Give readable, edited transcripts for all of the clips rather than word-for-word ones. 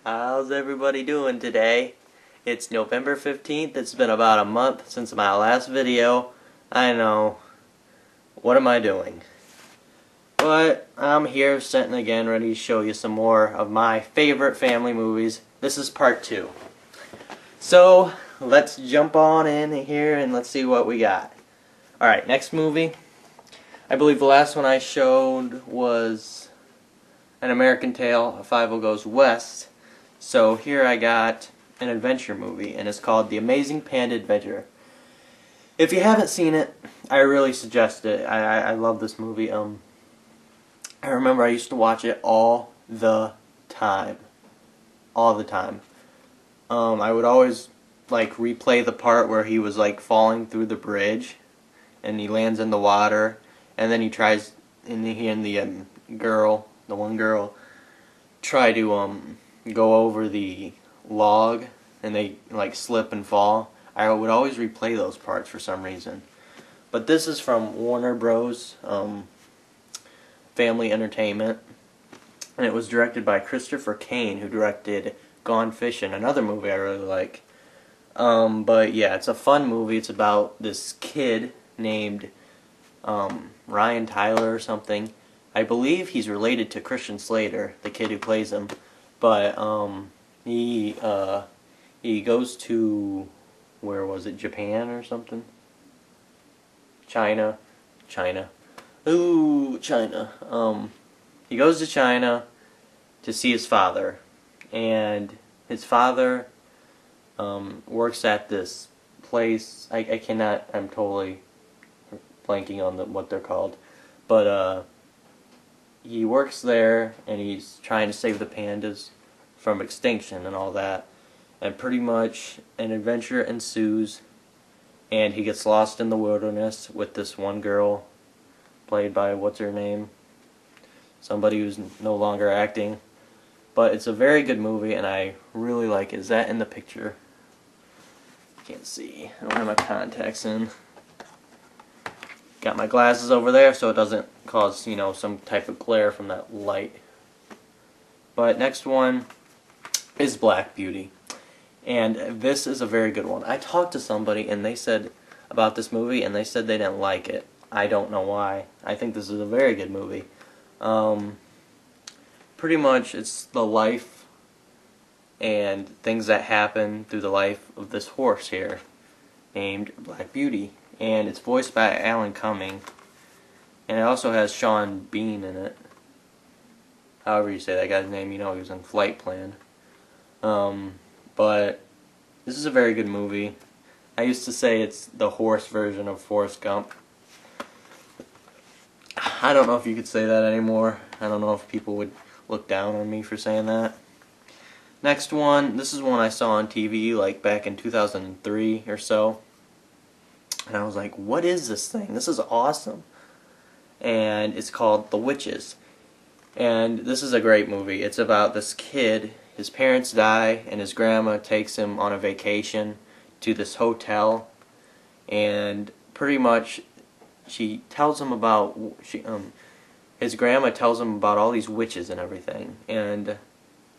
How's everybody doing today? It's November 15th. It's been about a month since my last video. I know. What am I doing? But I'm here sitting again ready to show you some more of my favorite family movies. This is part 2. So, let's jump on in here and let's see what we got. Alright, next movie. I believe the last one I showed was An American Tail, Fievel Goes West. So here I got an adventure movie, and it's called The Amazing Panda Adventure. If you haven't seen it, I really suggest it. I love this movie. I remember I used to watch it all the time. All the time. I would always replay the part where he was falling through the bridge, and he lands in the water, and then he tries, and he and the one girl, try to go over the log, and they slip and fall. I would always replay those parts for some reason. But this is from Warner Bros. Family Entertainment, and it was directed by Christopher Kane, who directed Gone Fishing, another movie I really like. But yeah, it's a fun movie. It's about this kid named Ryan Tyler or something. I believe he's related to Christian Slater, the kid who plays him. But he goes to, where was it, Japan or something? China. Ooh, China. He goes to China to see his father, and his father works at this place. I'm totally blanking on what they're called, but he works there, and he's trying to save the pandas from extinction and all that. And pretty much an adventure ensues, and he gets lost in the wilderness with this one girl, played by, what's her name? Somebody who's no longer acting. But it's a very good movie, and I really like it. Is that in the picture? Can't see. I don't have my contacts in. Got my glasses over there so it doesn't cause, some type of glare from that light. But next one is Black Beauty. And this is a very good one. I talked to somebody and they said about this movie, and they said they didn't like it. I don't know why. I think this is a very good movie. Pretty much it's the life and things that happen through the life of this horse here named Black Beauty. And it's voiced by Alan Cumming, and it also has Sean Bean in it. However you say that guy's name, he was in Flight Plan. But this is a very good movie. I used to say it's the horse version of Forrest Gump. I don't know if you could say that anymore. I don't know if people would look down on me for saying that. Next one, this is one I saw on TV back in 2003 or so. And I was like, what is this thing? This is awesome. And it's called The Witches. And this is a great movie. It's about this kid. His parents die, and his grandma takes him on a vacation to this hotel. And pretty much, she tells him about, his grandma tells him about all these witches and everything. And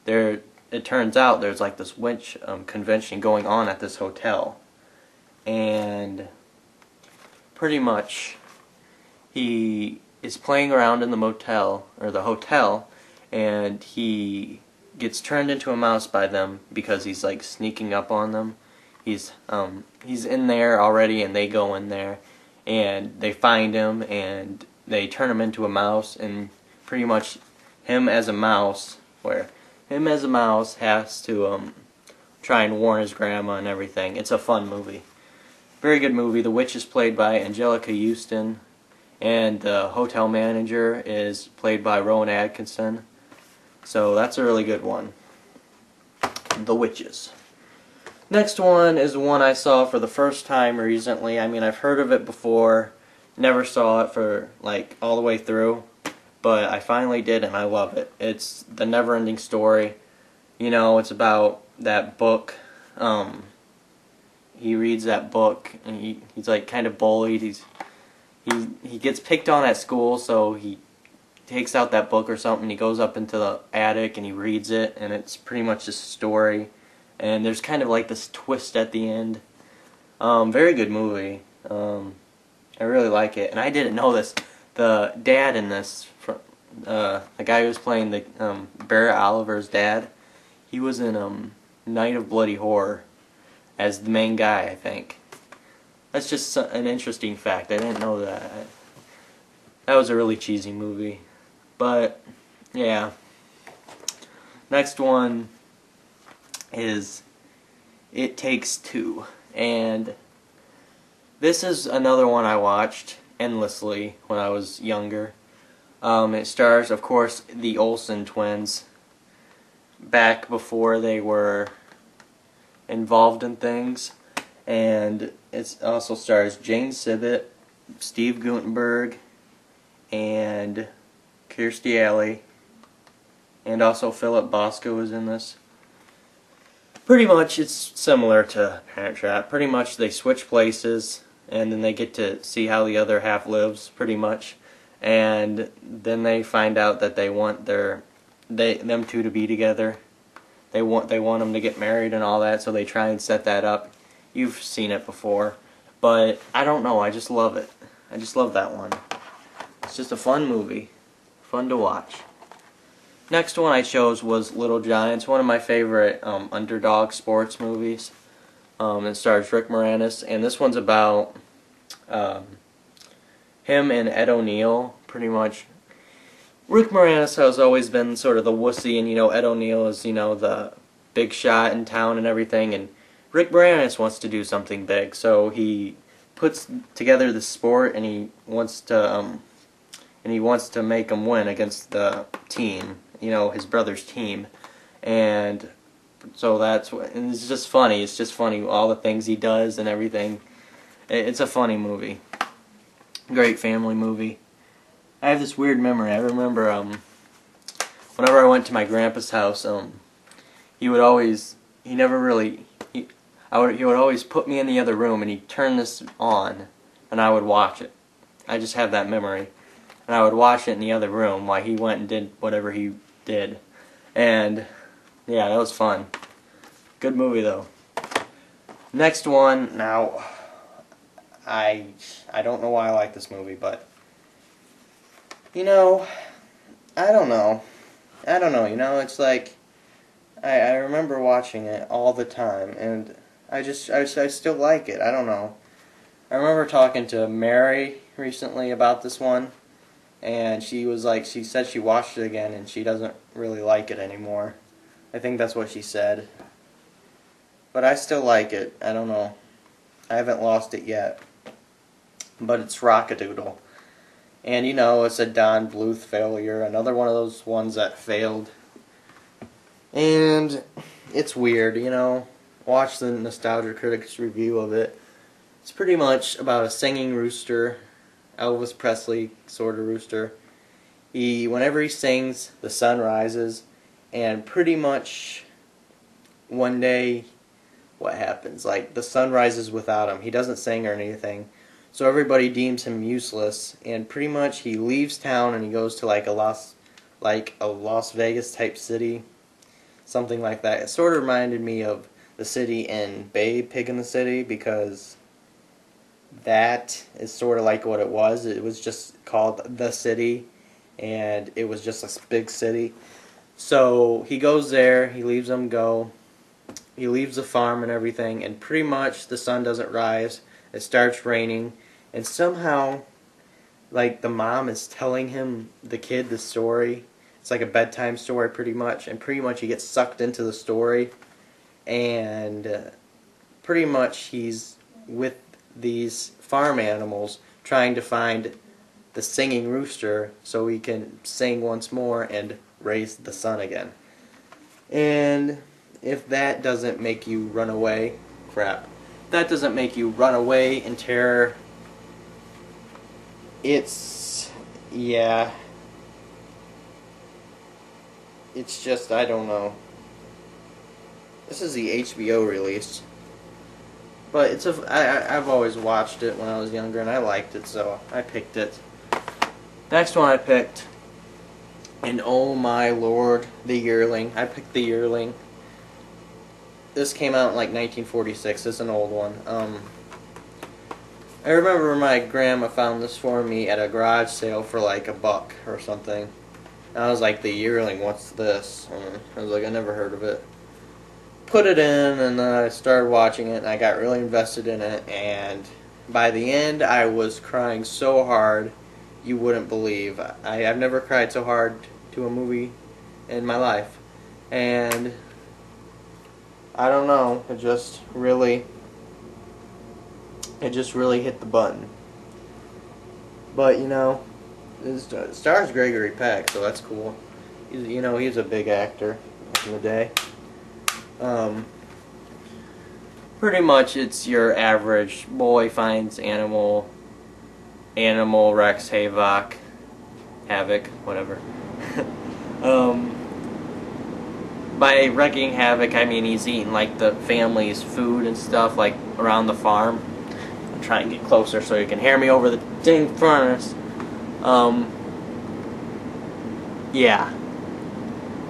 it turns out there's this witch convention going on at this hotel. And pretty much, he is playing around in the motel, or the hotel, and he gets turned into a mouse by them because he's sneaking up on them. He's in there already, and they go in there, and they find him, and they turn him into a mouse, and pretty much him as a mouse has to try and warn his grandma and everything. It's a fun movie. Very good movie. The witch is played by Angelica Houston, and the hotel manager is played by Rowan Atkinson. So that's a really good one. The Witches. Next one is one I saw for the first time recently. I mean, I've heard of it before, never saw it for all the way through, but I finally did, and I love it. It's The Neverending Story. It's about that book. He reads that book, and he's kind of bullied. He gets picked on at school, so he takes out that book or something. He goes up into the attic and he reads it, and it's pretty much just a story. And there's kind of like this twist at the end. Very good movie. I really like it, and I didn't know this. The dad in this, the guy who was playing the Barrett Oliver's dad, he was in Night of Bloody Horror as the main guy, I think. That's just an interesting fact. I didn't know that. That was a really cheesy movie. But, yeah. Next one is It Takes Two. And this is another one I watched endlessly when I was younger. It stars, of course, the Olsen twins back before they were involved in things. And it also stars Jane Sibbett, Steve Guttenberg, and Kirstie Alley, and also Philip Bosco is in this. Pretty much it's similar to Parent Trap. Pretty much they switch places, and then they get to see how the other half lives, pretty much. And then they find out that they want them two to be together. They want them to get married and all that, so they try and set that up. You've seen it before, but I don't know, I just love it. I just love that one. It's just a fun movie. Fun to watch. Next one I chose was Little Giants, one of my favorite underdog sports movies. It stars Rick Moranis, and this one's about him and Ed O'Neill, pretty much. Rick Moranis has always been sort of the wussy, and Ed O'Neill is the big shot in town and everything, and Rick Moranis wants to do something big, so he puts together the sport, and he wants to make them win against the team, his brother's team, and so and it's just funny. It's just funny, all the things he does and everything. It's a funny movie. Great family movie. I have this weird memory. I remember whenever I went to my grandpa's house, he would always put me in the other room, and he'd turn this on, and I would watch it. I just have that memory. And I would watch it in the other room while he went and did whatever he did. And, yeah, that was fun. Good movie, though. Next one, now, I don't know why I like this movie, but, I don't know. It's like, I remember watching it all the time, and I still like it. I don't know. I remember talking to Mary recently about this one, and she said she watched it again, and she doesn't really like it anymore. I think that's what she said. But I still like it. I don't know. I haven't lost it yet. But it's Rock-a-Doodle. And it's a Don Bluth failure. Another one of those ones that failed. And it's weird, Watch the Nostalgia Critics review of it. It's pretty much about a singing rooster, Elvis Presley sort of rooster. Whenever he sings, the sun rises, and pretty much one day, what happens? Like, the sun rises without him. He doesn't sing or anything, so everybody deems him useless, and pretty much he leaves town and he goes to like a Las Vegas type city, something like that. It sort of reminded me of the city in Babe, Pig in the City, because that is sort of like what it was. It was just called The City, and it was just a big city. So he goes there, he leaves them go, he leaves the farm and everything, and pretty much the sun doesn't rise, it starts raining, and somehow, like, the mom is telling the kid, the story. It's like a bedtime story pretty much, and pretty much he gets sucked into the story, and pretty much he's with these farm animals trying to find the singing rooster so he can sing once more and raise the sun again. And if that doesn't make you run away, that doesn't make you run away in terror, it's just, I don't know. This is the HBO release. But I've always watched it when I was younger, and I liked it, so I picked it. Next one I picked And oh my lord, The Yearling. I picked The Yearling. This came out in like 1946. It's an old one. I remember my grandma found this for me at a garage sale for like $1 or something. And I was like, The Yearling, what's this? I was like, I never heard of it. Put it in, and then I started watching it, and I got really invested in it, and by the end I was crying so hard you wouldn't believe. I've never cried so hard to a movie in my life. And I don't know, it just really hit the button. But you know, it stars Gregory Peck, so that's cool. He's a big actor back in the day. Pretty much it's your average boy finds animal wrecks havoc, whatever. By wrecking havoc, I mean he's eating like the family's food and stuff, like around the farm. I'm trying to get closer so you can hear me over the dang furnace. Yeah,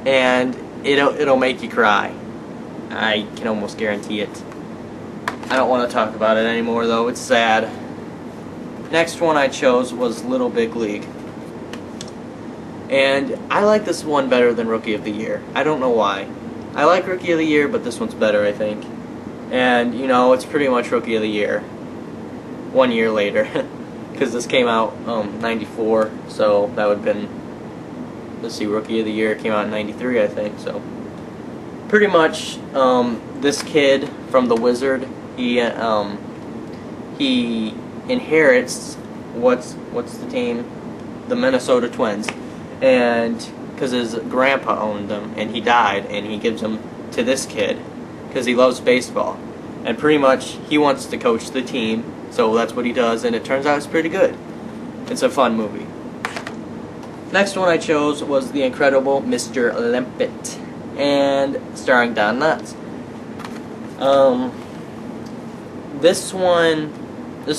and it'll make you cry. I can almost guarantee it. I don't want to talk about it anymore though, it's sad. Next one I chose was Little Big League. And I like this one better than Rookie of the Year. I don't know why. I like Rookie of the Year, but this one's better, I think. And, it's pretty much Rookie of the Year 1 year later. Because this came out 94, so that would have been, let's see, Rookie of the Year came out in 93, I think, so. Pretty much, this kid from The Wizard, he inherits, what's the team? The Minnesota Twins. And because his grandpa owned them, and he died, and he gives them to this kid because he loves baseball. And pretty much he wants to coach the team, so that's what he does, and it turns out it's pretty good. It's a fun movie. Next one I chose was The Incredible Mr. Limpet, and starring Don Knotts. This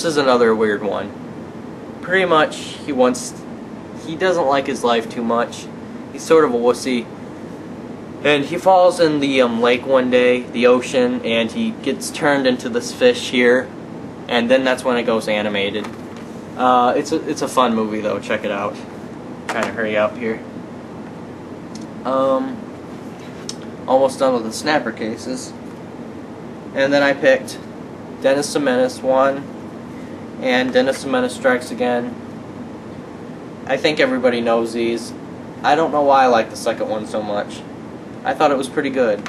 is another weird one. Pretty much he doesn't like his life too much. He's sort of a wussy. And he falls in the lake one day, the ocean, and he gets turned into this fish here. And then that's when it goes animated. It's a fun movie though, check it out. I'm trying to hurry up here. Almost done with the snapper cases. And then I picked Dennis the Menace 1 and Dennis the Menace Strikes Again. I think everybody knows these. I don't know why I like the second one so much. I thought it was pretty good.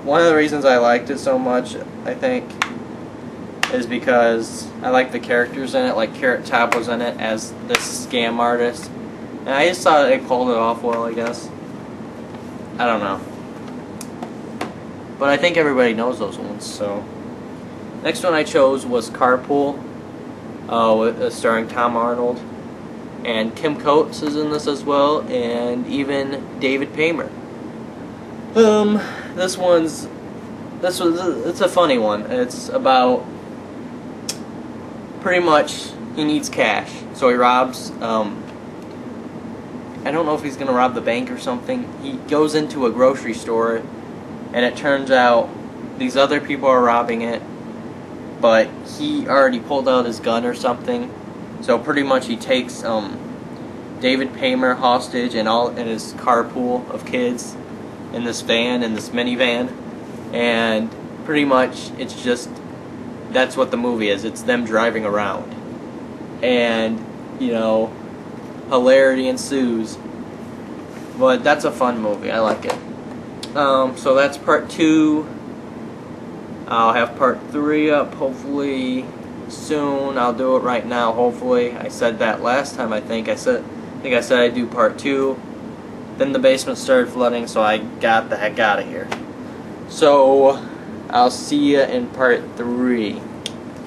One of the reasons I liked it so much, I think, is because I like the characters in it. Like Carrot Top was in it as this scam artist. And I just thought they pulled it off well, I guess. I don't know. But I think everybody knows those ones, so. Next one I chose was Carpool. Starring Tom Arnold, and Kim Coates is in this as well, and even David Paymer. It's a funny one. It's about pretty much he needs cash, so he robs. I don't know if he's gonna rob the bank or something. He goes into a grocery store, and it turns out these other people are robbing it. But he already pulled out his gun or something, so pretty much he takes David Paymer hostage and his carpool of kids in this minivan, and pretty much it's just that's what the movie is. It's them driving around, and hilarity ensues. But that's a fun movie. I like it. So that's part 2. I'll have part 3 up hopefully soon. I'll do it right now hopefully. I said that last time I think I said I'd do part 2. Then the basement started flooding, so I got the heck out of here. So I'll see you in part 3.